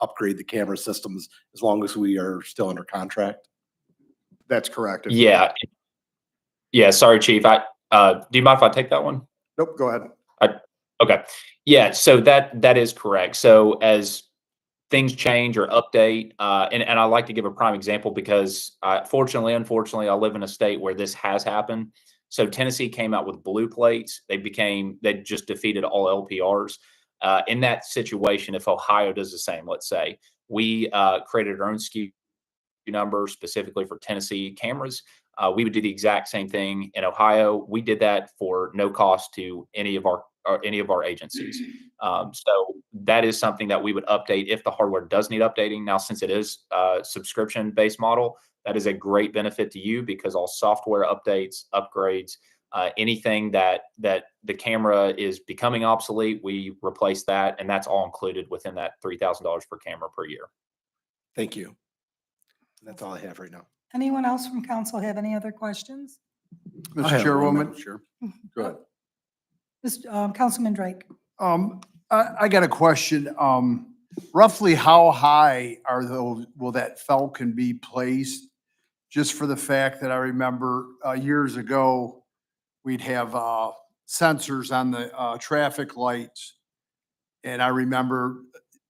upgrade the camera systems as long as we are still under contract? That's correct. Yeah. Yeah. Sorry, Chief. Do you mind if I take that one? Nope, go ahead. Okay. Yeah. So that is correct. So as things change or update, and I like to give a prime example because fortunately, unfortunately, I live in a state where this has happened. So Tennessee came out with blue plates. They just defeated all LPRs. In that situation, if Ohio does the same, let's say we created our own SKU number specifically for Tennessee cameras, we would do the exact same thing in Ohio. We did that for no cost to any of our agencies. So that is something that we would update if the hardware does need updating. Now, since it is a subscription-based model, that is a great benefit to you because all software updates, upgrades, anything that the camera is becoming obsolete, we replace that, and that's all included within that $3,000 per camera per year. Thank you. That's all I have right now. Anyone else from council have any other questions? Mr. Chairwoman? Sure. Go ahead. Councilman Drake. I got a question. Roughly how high will that Falcon be placed? Just for the fact that I remember years ago, we'd have sensors on the traffic lights. And I remember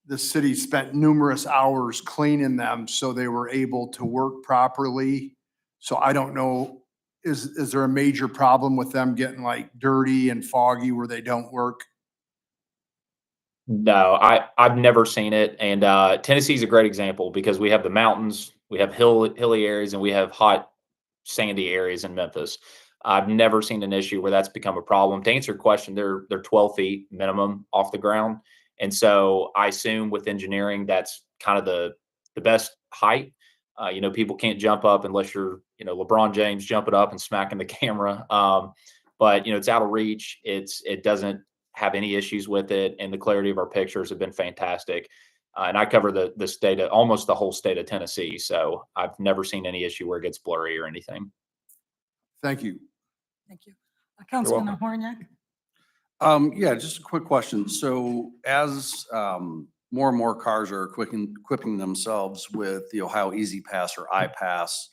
the city spent numerous hours cleaning them so they were able to work properly. So I don't know, is there a major problem with them getting like dirty and foggy where they don't work? No, I've never seen it. And Tennessee is a great example because we have the mountains, we have hilly areas, and we have hot, sandy areas in Memphis. I've never seen an issue where that's become a problem. To answer your question, they're 12 feet minimum off the ground. And so I assume with engineering, that's kind of the best height. People can't jump up unless you're, LeBron James jumping up and smacking the camera. But it's out of reach. It doesn't have any issues with it. And the clarity of our pictures have been fantastic. And I cover the state of almost the whole state of Tennessee. So I've never seen any issue where it gets blurry or anything. Thank you. Thank you. Councilman Horniak. Yeah, just a quick question. So as more and more cars are equipping themselves with the Ohio Easy Pass or iPass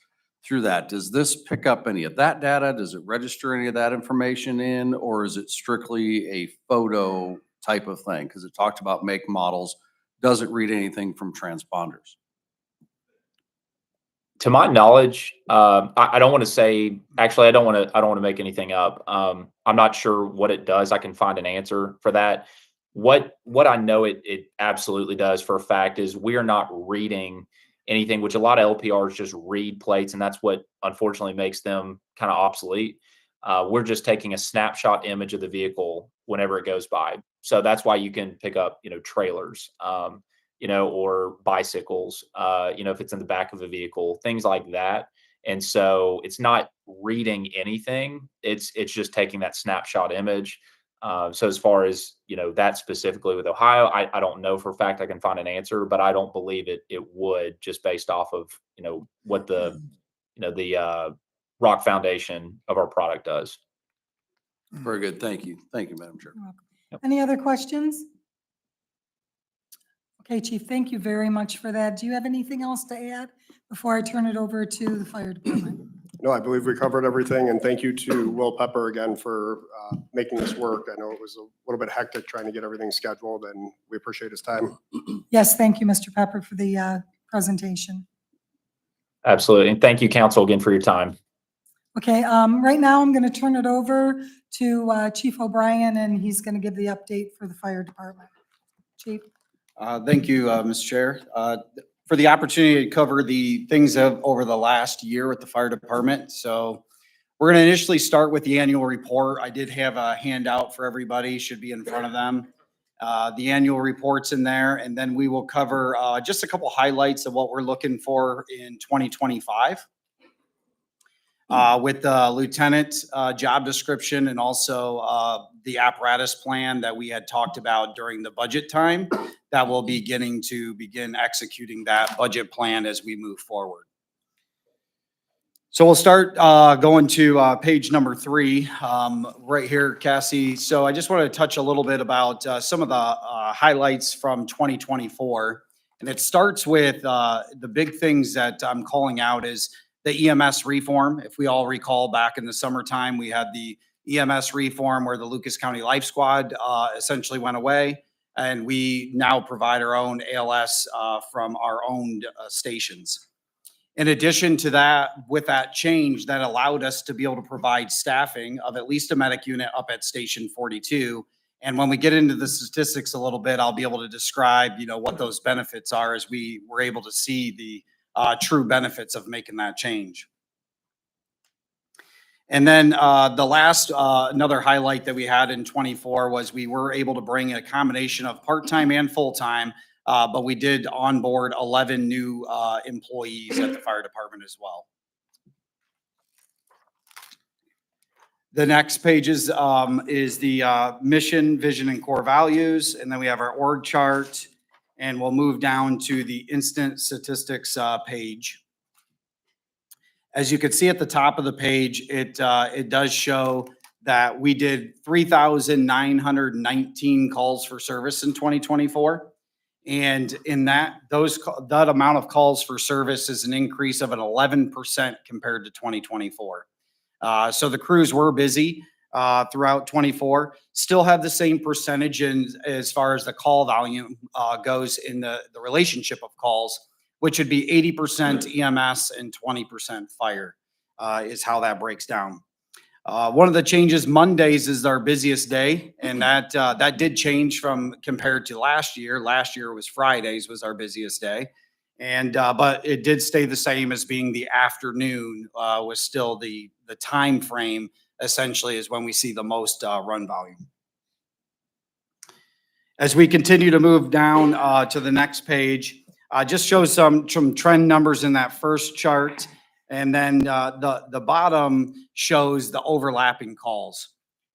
through that, does this pick up any of that data? Does it register any of that information in, or is it strictly a photo type of thing? Because it talked about make models. Does it read anything from transponders? To my knowledge, I don't want to say. Actually, I don't want to make anything up. I'm not sure what it does. I can find an answer for that. What I know it absolutely does for a fact is we are not reading anything, which a lot of LPRs just read plates, and that's what unfortunately makes them kind of obsolete. We're just taking a snapshot image of the vehicle whenever it goes by. So that's why you can pick up, trailers. Or bicycles, if it's in the back of a vehicle, things like that. And so it's not reading anything. It's just taking that snapshot image. So as far as, that specifically with Ohio, I don't know for a fact. I can find an answer, but I don't believe it would, just based off of, what the rock foundation of our product does. Very good. Thank you. Thank you, Madam Chair. Yep. Any other questions? Okay, Chief, thank you very much for that. Do you have anything else to add before I turn it over to the fire department? No, I believe we covered everything, and thank you to Will Pepper again for making this work. I know it was a little bit hectic trying to get everything scheduled, and we appreciate his time. Yes, thank you, Mr. Pepper, for the presentation. Absolutely. And thank you, council, again for your time. Okay, right now I'm going to turn it over to Chief O'Brien, and he's going to give the update for the fire department. Chief. Thank you, Mr. Chair, for the opportunity to cover the things of over the last year with the fire department. So we're going to initially start with the annual report. I did have a handout for everybody, should be in front of them. The annual report's in there, and then we will cover just a couple highlights of what we're looking for in 2025. With the lieutenant job description and also the apparatus plan that we had talked about during the budget time, that will be begin executing that budget plan as we move forward. So we'll start going to page number 3 right here, Cassie. So I just want to touch a little bit about some of the highlights from 2024. And it starts with the big things that I'm calling out is the EMS reform. If we all recall, back in the summertime, we had the EMS reform where the Lucas County Life Squad essentially went away. And we now provide our own ALS from our own stations. In addition to that, with that change, that allowed us to be able to provide staffing of at least a medic unit up at Station 42. And when we get into the statistics a little bit, I'll be able to describe, what those benefits are as we were able to see the true benefits of making that change. And then the last, another highlight that we had in 24 was we were able to bring a combination of part-time and full-time, but we did onboard 11 new employees at the fire department as well. The next page is the mission, vision, and core values. And then we have our org chart, and we'll move down to the incident statistics page. As you can see at the top of the page, it does show that we did 3,919 calls for service in 2024. And in that amount of calls for service is an increase of an 11% compared to 2024. So the crews were busy throughout 24, still have the same percentage as far as the call volume goes in the relationship of calls, which would be 80% EMS and 20% fire is how that breaks down. One of the changes, Mondays is our busiest day, and that did change from compared to last year. Last year was Fridays was our busiest day. And but it did stay the same as being the afternoon was still the time frame essentially is when we see the most run volume. As we continue to move down to the next page, just shows some trend numbers in that first chart, and then the bottom shows the overlapping calls.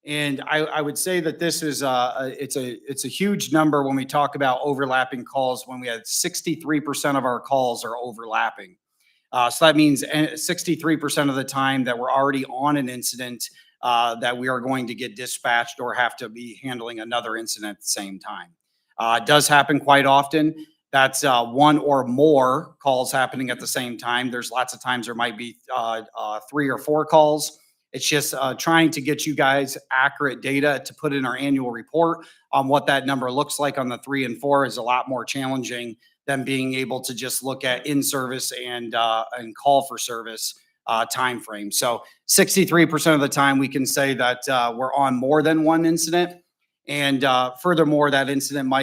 And I would say that this is it's a huge number when we talk about overlapping calls, when we had 63% of our calls are overlapping. So that means 63% of the time that we're already on an incident that we are going to get dispatched or have to be handling another incident at the same time. It does happen quite often. That's one or more calls happening at the same time. There's lots of times there might be 3 or 4 calls. It's just trying to get you guys accurate data to put in our annual report on what that number looks like on the 3 and 4 is a lot more challenging than being able to just look at in-service and call for service time frame. So 63% of the time we can say that we're on more than one incident. And furthermore, that incident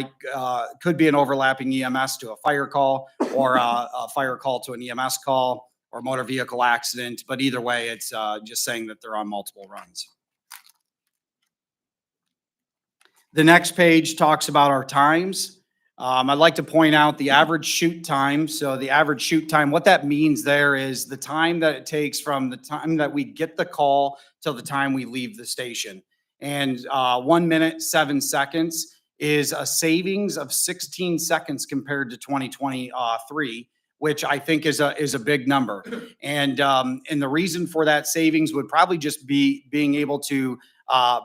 could be an overlapping EMS to a fire call or a fire call to an EMS call or motor vehicle accident. But either way, it's just saying that they're on multiple runs. The next page talks about our times. I'd like to point out the average shoot time. So the average shoot time, what that means there is the time that it takes from the time that we get the call till the time we leave the station. And 1 minute, 7 seconds is a savings of 16 seconds compared to 2023, which I think is a big number. And the reason for that savings would probably just be being able to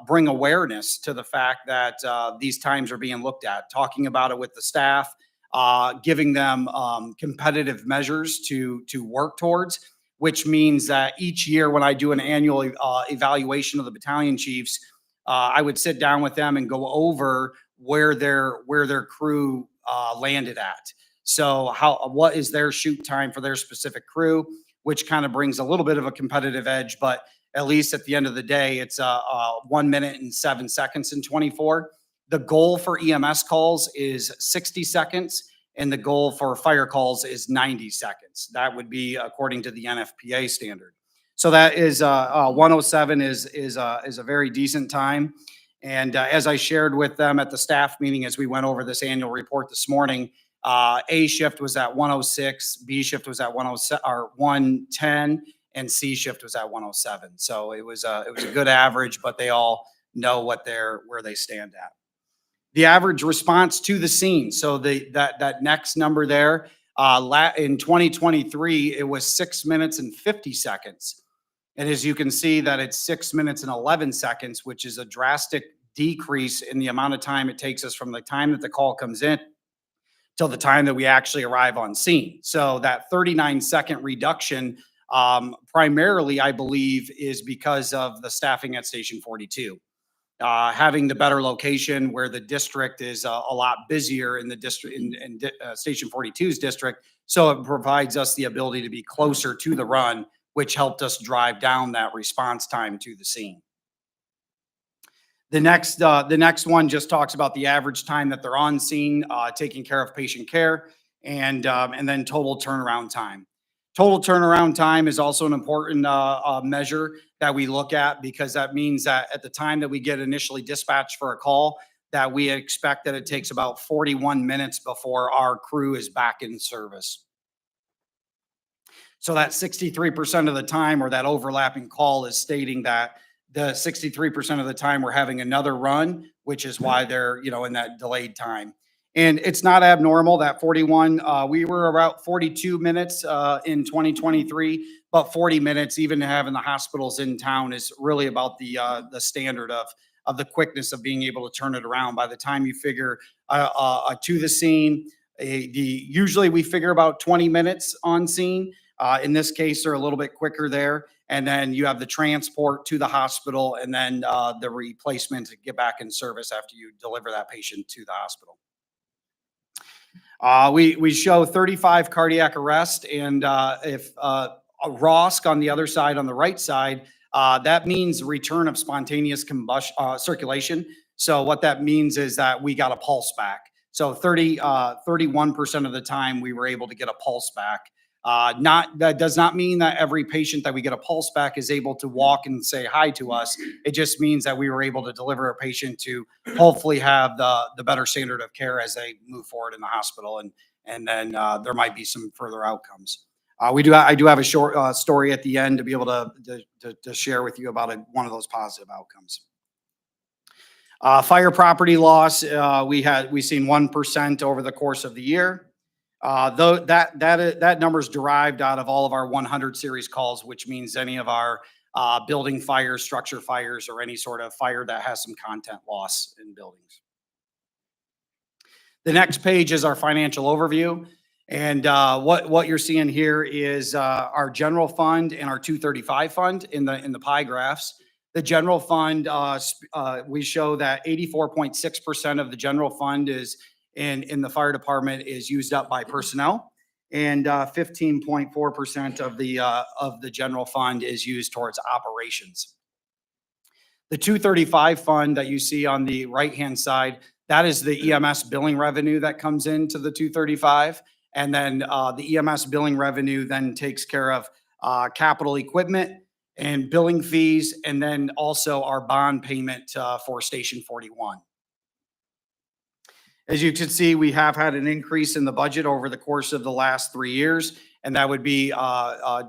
bring awareness to the fact that these times are being looked at, talking about it with the staff, giving them competitive measures to work towards, which means that each year when I do an annual evaluation of the battalion chiefs, I would sit down with them and go over where their crew landed at. So what is their shoot time for their specific crew, which kind of brings a little bit of a competitive edge, but at least at the end of the day, it's 1 minute and 7 seconds in 24. The goal for EMS calls is 60 seconds, and the goal for fire calls is 90 seconds. That would be according to the NFPA standard. So that is 107 is a very decent time. And as I shared with them at the staff meeting, as we went over this annual report this morning, A shift was at 106, B shift was at 110, and C shift was at 107. So it was a good average, but they all know where they stand at. The average response to the scene. So that next number there, in 2023, it was 6 minutes and 50 seconds. And as you can see that it's 6 minutes and 11 seconds, which is a drastic decrease in the amount of time it takes us from the time that the call comes in till the time that we actually arrive on scene. So that 39-second reduction, primarily, I believe, is because of the staffing at Station 42. Having the better location where the district is a lot busier in the district, Station 42's district. So it provides us the ability to be closer to the run, which helped us drive down that response time to the scene. The next one just talks about the average time that they're on scene, taking care of patient care, and then total turnaround time. Total turnaround time is also an important measure that we look at, because that means that at the time that we get initially dispatched for a call, that we expect that it takes about 41 minutes before our crew is back in service. So that 63% of the time, or that overlapping call, is stating that the 63% of the time we're having another run, which is why they're, in that delayed time. And it's not abnormal, that 41, we were about 42 minutes in 2023, but 40 minutes, even having the hospitals in town, is really about the standard of the quickness of being able to turn it around. By the time you figure to the scene, usually we figure about 20 minutes on scene. In this case, they're a little bit quicker there. And then you have the transport to the hospital, and then the replacement to get back in service after you deliver that patient to the hospital. We show 35 cardiac arrest, and if a ROSC on the other side, on the right side, that means return of spontaneous combustion circulation. So what that means is that we got a pulse back. So 31% of the time we were able to get a pulse back. That does not mean that every patient that we get a pulse back is able to walk and say hi to us. It just means that we were able to deliver a patient to hopefully have the better standard of care as they move forward in the hospital, and then there might be some further outcomes. I do have a short story at the end to be able to share with you about one of those positive outcomes. Fire property loss, we seen 1% over the course of the year. Though that number is derived out of all of our 100 series calls, which means any of our building fires, structure fires, or any sort of fire that has some content loss in buildings. The next page is our financial overview. And what you're seeing here is our general fund and our 235 fund in the pie graphs. The general fund, we show that 84.6% of the general fund is in the fire department is used up by personnel, and 15.4% of the general fund is used towards operations. The 235 fund that you see on the right-hand side, that is the EMS billing revenue that comes into the 235. And then the EMS billing revenue then takes care of capital equipment and billing fees, and then also our bond payment for Station 41. As you can see, we have had an increase in the budget over the course of the last 3 years, and that would be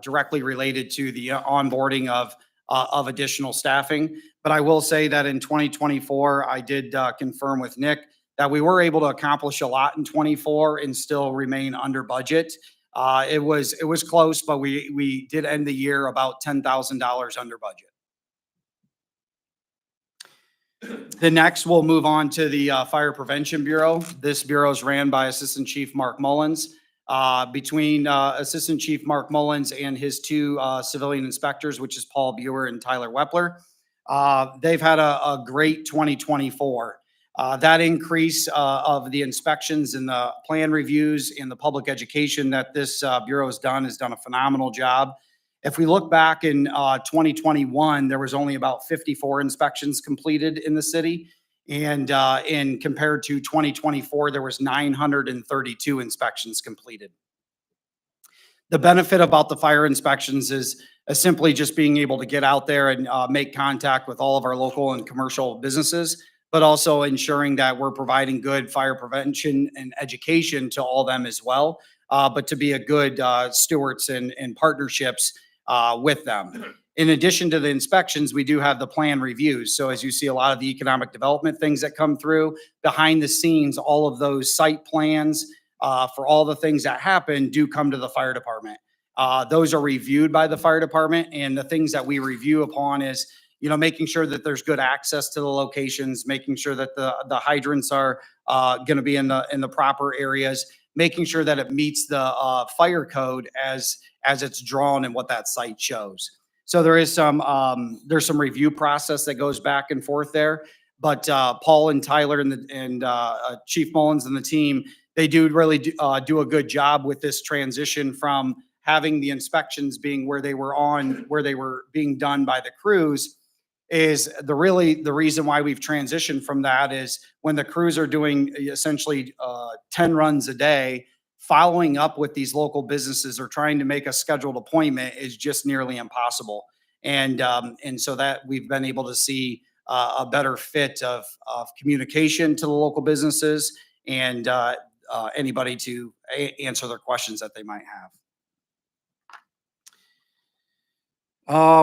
directly related to the onboarding of additional staffing. But I will say that in 2024, I did confirm with Nick that we were able to accomplish a lot in 24 and still remain under budget. It was close, but we did end the year about $10,000 under budget. The next, we'll move on to the Fire Prevention Bureau. This bureau is ran by Assistant Chief Mark Mullins. Between Assistant Chief Mark Mullins and his two civilian inspectors, which is Paul Buer and Tyler Wepler, they've had a great 2024. That increase of the inspections and the plan reviews and the public education that this bureau has done a phenomenal job. If we look back in 2021, there was only about 54 inspections completed in the city. And in compared to 2024, there was 932 inspections completed. The benefit about the fire inspections is simply just being able to get out there and make contact with all of our local and commercial businesses, but also ensuring that we're providing good fire prevention and education to all them as well, but to be a good stewards and partnerships with them. In addition to the inspections, we do have the plan reviews. So as you see a lot of the economic development things that come through behind the scenes, all of those site plans for all the things that happen do come to the fire department. Those are reviewed by the fire department, and the things that we review upon is, you know, making sure that there's good access to the locations, making sure that the hydrants are going to be in the proper areas, making sure that it meets the fire code as it's drawn and what that site shows. So there is there's some review process that goes back and forth there. But Paul and Tyler and Chief Mullins and the team, they do really do a good job with this transition from having the inspections being where they were being done by the crews. Is the reason why we've transitioned from that is when the crews are doing essentially 10 runs a day, following up with these local businesses or trying to make a scheduled appointment is just nearly impossible. And so that we've been able to see a better fit of communication to the local businesses and anybody to answer their questions that they might have.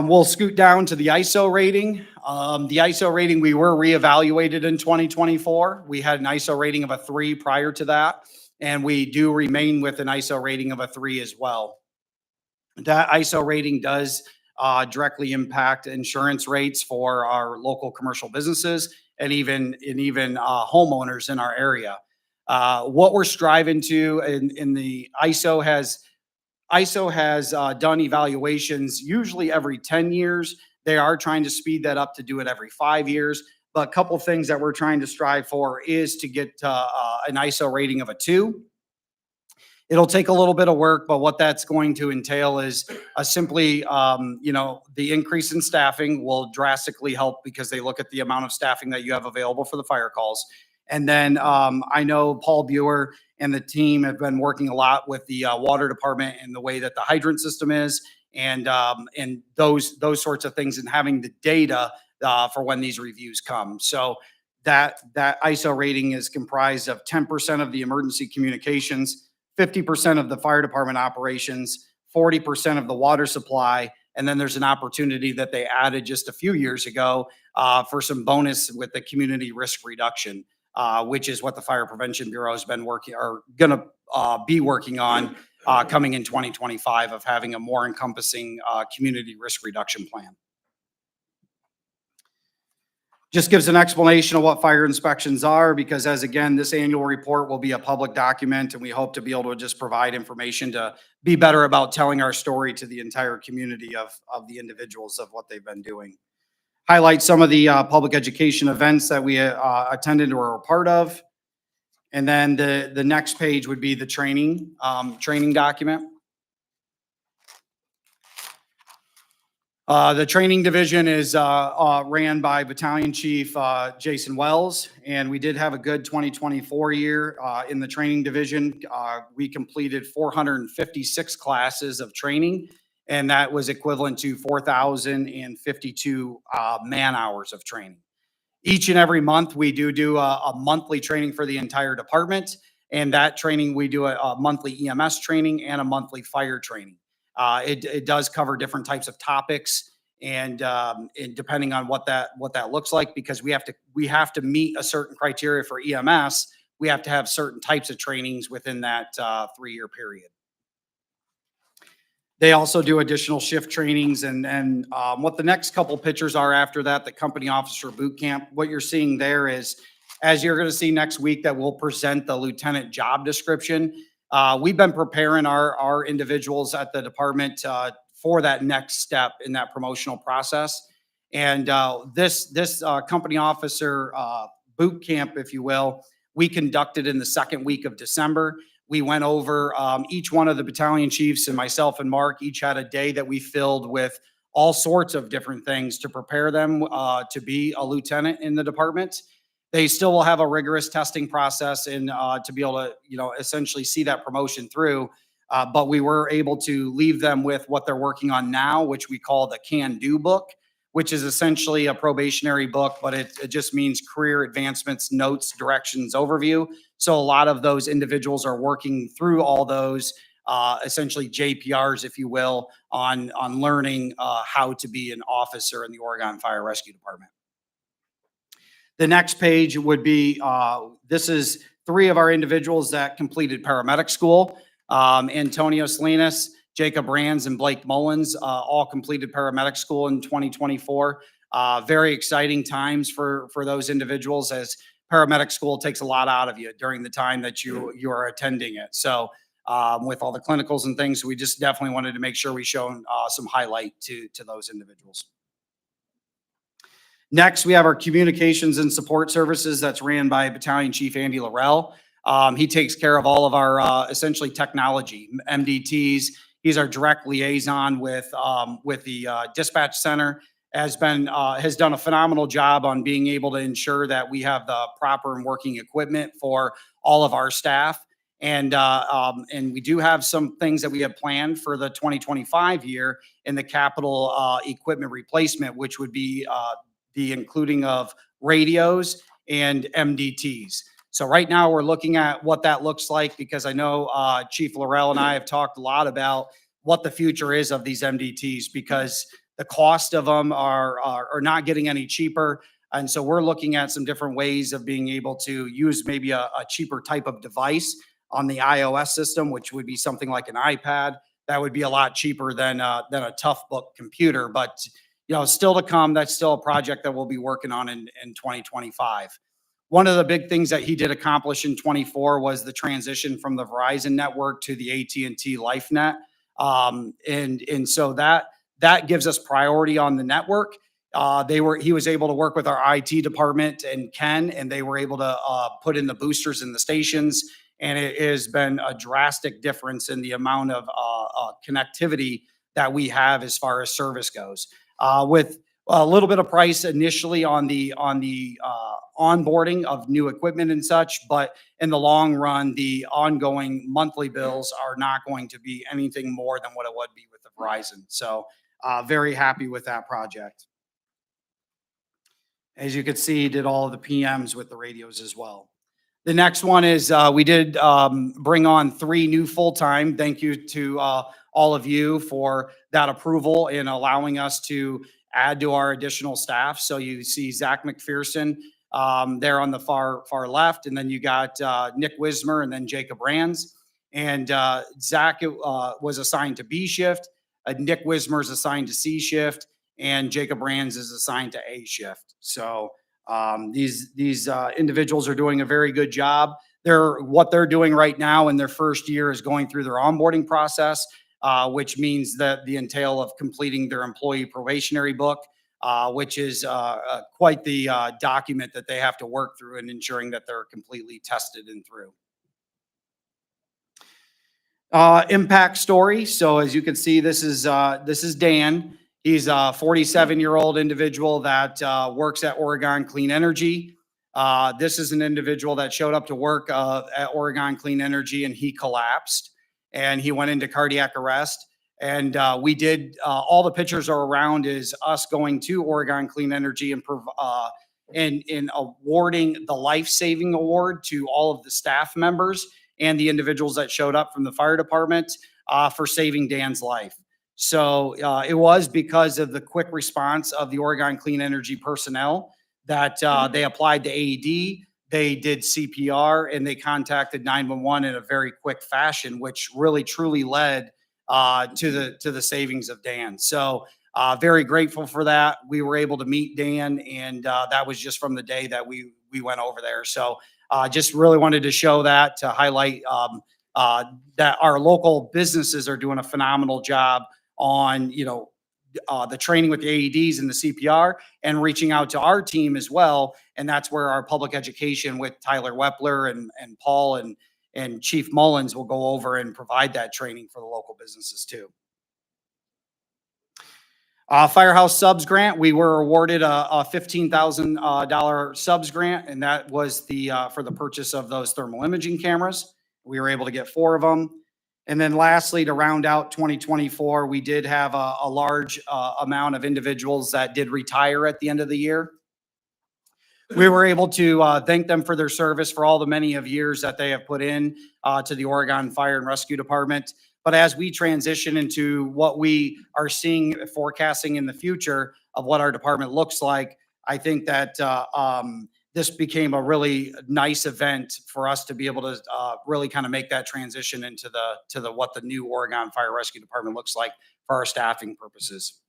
We'll scoot down to the ISO rating. The ISO rating, we were reevaluated in 2024. We had an ISO rating of a 3 prior to that, and we do remain with an ISO rating of a 3 as well. That ISO rating does directly impact insurance rates for our local commercial businesses and even homeowners in our area. What we're striving to in the ISO has done evaluations usually every 10 years. They are trying to speed that up to do it every 5 years. But a couple things that we're trying to strive for is to get an ISO rating of a 2. It'll take a little bit of work, but what that's going to entail is simply, the increase in staffing will drastically help because they look at the amount of staffing that you have available for the fire calls. And then I know Paul Buer and the team have been working a lot with the water department and the way that the hydrant system is and those sorts of things and having the data for when these reviews come. So that ISO rating is comprised of 10% of the emergency communications, 50% of the fire department operations, 40% of the water supply, and then there's an opportunity that they added just a few years ago for some bonus with the community risk reduction, which is what the Fire Prevention Bureau has been working or going to be working on coming in 2025 of having a more encompassing community risk reduction plan. Just gives an explanation of what fire inspections are because as again, this annual report will be a public document and we hope to be able to just provide information to be better about telling our story to the entire community of the individuals of what they've been doing. Highlight some of the public education events that we attended or were a part of. And then the next page would be the training document. The training division is ran by Battalion Chief Jason Wells, and we did have a good 2024 year in the training division. We completed 456 classes of training, and that was equivalent to 4,052 man hours of training. Each and every month, we do a monthly training for the entire department, and that training, we do a monthly EMS training and a monthly fire training. It does cover different types of topics and depending on what that looks like, because we have to meet a certain criteria for EMS, we have to have certain types of trainings within that 3-year period. They also do additional shift trainings and what the next couple pictures are after that, the company officer boot camp. What you're seeing there is, as you're going to see next week, that we'll present the lieutenant job description. We've been preparing our individuals at the department for that next step in that promotional process. And this company officer boot camp, if you will, we conducted in the second week of December. We went over each one of the battalion chiefs and myself and Mark each had a day that we filled with all sorts of different things to prepare them to be a lieutenant in the department. They still will have a rigorous testing process and to be able to, essentially see that promotion through. But we were able to leave them with what they're working on now, which we call the Can-Do book, which is essentially a probationary book, but it just means career advancements, notes, directions, overview. So a lot of those individuals are working through all those essentially JPRs, if you will, on learning how to be an officer in the Oregon Fire Rescue Department. The next page would be, this is 3 of our individuals that completed paramedic school. Antonio Salinas, Jacob Brands, and Blake Mullins all completed paramedic school in 2024. Very exciting times for those individuals, as paramedic school takes a lot out of you during the time that you are attending it. So with all the clinicals and things, we just definitely wanted to make sure we show some highlight to those individuals. Next, we have our communications and support services that's ran by Battalion Chief Andy Laurel. He takes care of all of our essentially technology, MDTs. He's our direct liaison with the dispatch center. Has done a phenomenal job on being able to ensure that we have the proper and working equipment for all of our staff. And we do have some things that we have planned for the 2025 year in the capital equipment replacement, which would be the including of radios and MDTs. So right now we're looking at what that looks like, because I know Chief Laurel and I have talked a lot about what the future is of these MDTs, because the cost of them are not getting any cheaper. And so we're looking at some different ways of being able to use maybe a cheaper type of device on the iOS system, which would be something like an iPad. That would be a lot cheaper than a Toughbook computer. But still to come. That's still a project that we'll be working on in 2025. One of the big things that he did accomplish in 24 was the transition from the Verizon network to the AT&T LifeNet. And so that gives us priority on the network. He was able to work with our IT department and Ken, and they were able to put in the boosters in the stations. And it has been a drastic difference in the amount of connectivity that we have as far as service goes. With a little bit of price initially on the onboarding of new equipment and such, but in the long run, the ongoing monthly bills are not going to be anything more than what it would be with the Verizon. So very happy with that project. As you can see, did all of the PMs with the radios as well. The next one is we did bring on 3 new full-time. Thank you to all of you for that approval and allowing us to add to our additional staff. So you see Zach McPherson there on the far left, and then you got Nick Wismer and then Jacob Rands. And Zach was assigned to B shift, Nick Wismer is assigned to C shift, and Jacob Rands is assigned to A shift. So these individuals are doing a very good job. What they're doing right now in their first year is going through their onboarding process, which means that the entail of completing their employee probationary book, which is quite the document that they have to work through in ensuring that they're completely tested and through. Impact story. So as you can see, this is Dan. He's a 47-year-old individual that works at Oregon Clean Energy. This is an individual that showed up to work at Oregon Clean Energy, and he collapsed and he went into cardiac arrest. And we did, all the pictures are around is us going to Oregon Clean Energy and awarding the life-saving award to all of the staff members and the individuals that showed up from the fire department for saving Dan's life. So it was because of the quick response of the Oregon Clean Energy personnel that they applied to AED, they did CPR, and they contacted 911 in a very quick fashion, which really truly led to the savings of Dan. So very grateful for that. We were able to meet Dan, and that was just from the day that we went over there. So just really wanted to show that, to highlight that our local businesses are doing a phenomenal job on, the training with the AEDs and the CPR, and reaching out to our team as well. And that's where our public education with Tyler Wepler and Paul and Chief Mullins will go over and provide that training for the local businesses too. Firehouse Subs Grant, we were awarded a $15,000 subs grant, and that was for the purchase of those thermal imaging cameras. We were able to get 4 of them. And then lastly, to round out 2024, we did have a large amount of individuals that did retire at the end of the year. We were able to thank them for their service for all the many of years that they have put in to the Oregon Fire and Rescue Department. But as we transition into what we are seeing, forecasting in the future of what our department looks like, I think that this became a really nice event for us to be able to really kind of make that transition into what the new Oregon Fire Rescue Department looks like for our staffing purposes.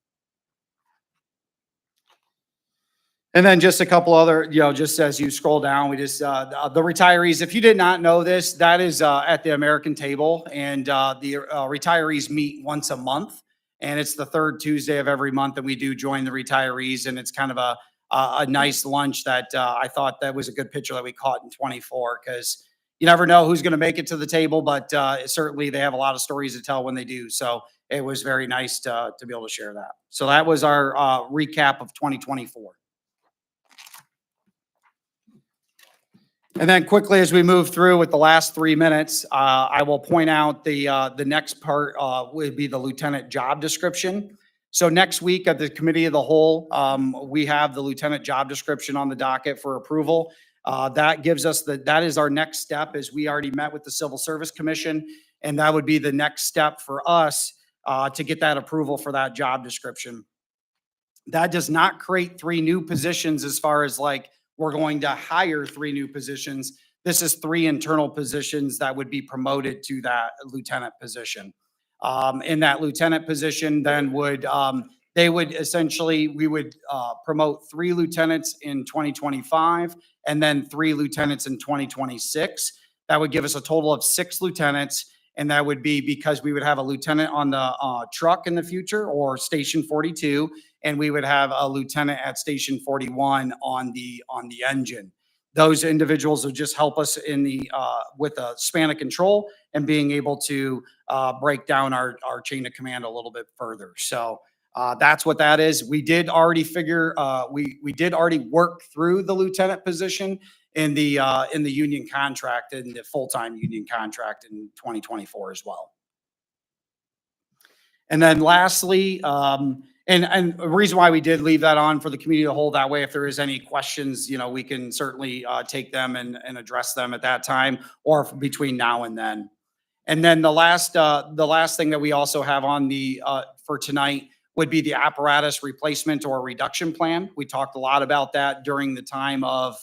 And then just a couple other, just as you scroll down, we just, the retirees, if you did not know this, that is at the American table. And the retirees meet once a month. And it's the third Tuesday of every month. And we do join the retirees. And it's kind of a nice lunch that I thought that was a good picture that we caught in 24, because you never know who's going to make it to the table. But certainly they have a lot of stories to tell when they do. So it was very nice to be able to share that. So that was our recap of 2024. And then quickly, as we move through with the last 3 minutes, I will point out the next part would be the lieutenant job description. So next week at the committee of the whole, we have the lieutenant job description on the docket for approval. That gives us that is our next step, as we already met with the Civil Service Commission, and that would be the next step for us to get that approval for that job description. That does not create 3 new positions as far as like, we're going to hire 3 new positions. This is 3 internal positions that would be promoted to that lieutenant position. In that lieutenant position, then they would essentially, we would promote 3 lieutenants in 2025 and then 3 lieutenants in 2026. That would give us a total of 6 lieutenants. And that would be because we would have a lieutenant on the truck in the future, or Station 42, and we would have a lieutenant at Station 41 on the engine. Those individuals would just help us in the with a span of control and being able to break down our chain of command a little bit further. So that's what that is. We did already we did already work through the lieutenant position in the union contract, in the full-time union contract in 2024 as well. And then lastly, and the reason why we did leave that on for the committee to hold, that way, if there is any questions, we can certainly take them and address them at that time, or between now and then. And then the last thing that we also have on the for tonight would be the apparatus replacement or reduction plan. We talked a lot about that during the time of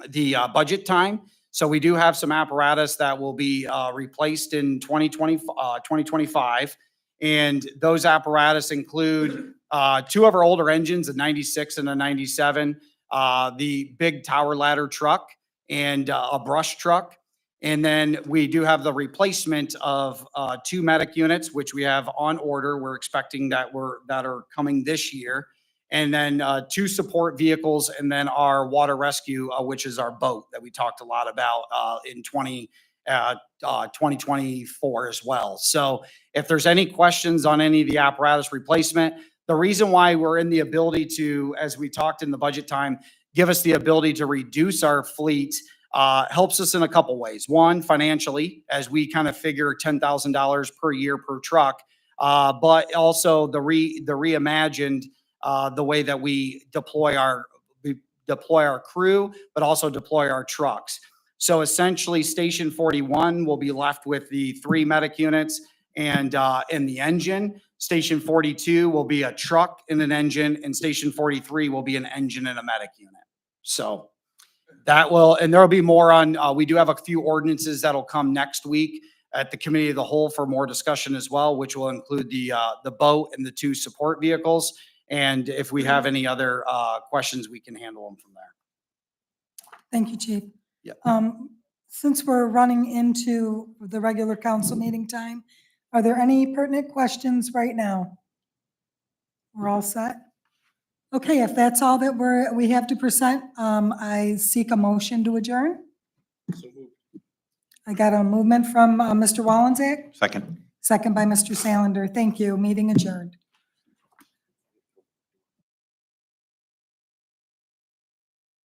the budget time. So we do have some apparatus that will be replaced in 2025. And those apparatus include 2 of our older engines, a 96 and a 97, the big tower ladder truck, and a brush truck. And then we do have the replacement of 2 medic units, which we have on order. We're expecting that are coming this year. And then 2 support vehicles, and then our water rescue, which is our boat that we talked a lot about in 2024 as well. So if there's any questions on any of the apparatus replacement, the reason why we're in the ability to, as we talked in the budget time, give us the ability to reduce our fleet helps us in a couple ways. One, financially, as we kind of figure $10,000 per year per truck, but also the reimagined the way that we deploy our crew, but also deploy our trucks. So essentially, Station 41 will be left with the 3 medic units and the engine. Station 42 will be a truck and an engine, and Station 43 will be an engine and a medic unit. So that will, and there'll be more on, we do have a few ordinances that'll come next week at the committee of the whole for more discussion as well, which will include the boat and the 2 support vehicles. And if we have any other questions, we can handle them from there. Thank you, Chief. Yep. Since we're running into the regular council meeting time, are there any pertinent questions right now? We're all set? Okay, if that's all that we have to present, I seek a motion to adjourn. I got a movement from Mr. Wallenczak, Second. second by Mr. Salander. Thank you. Meeting adjourned.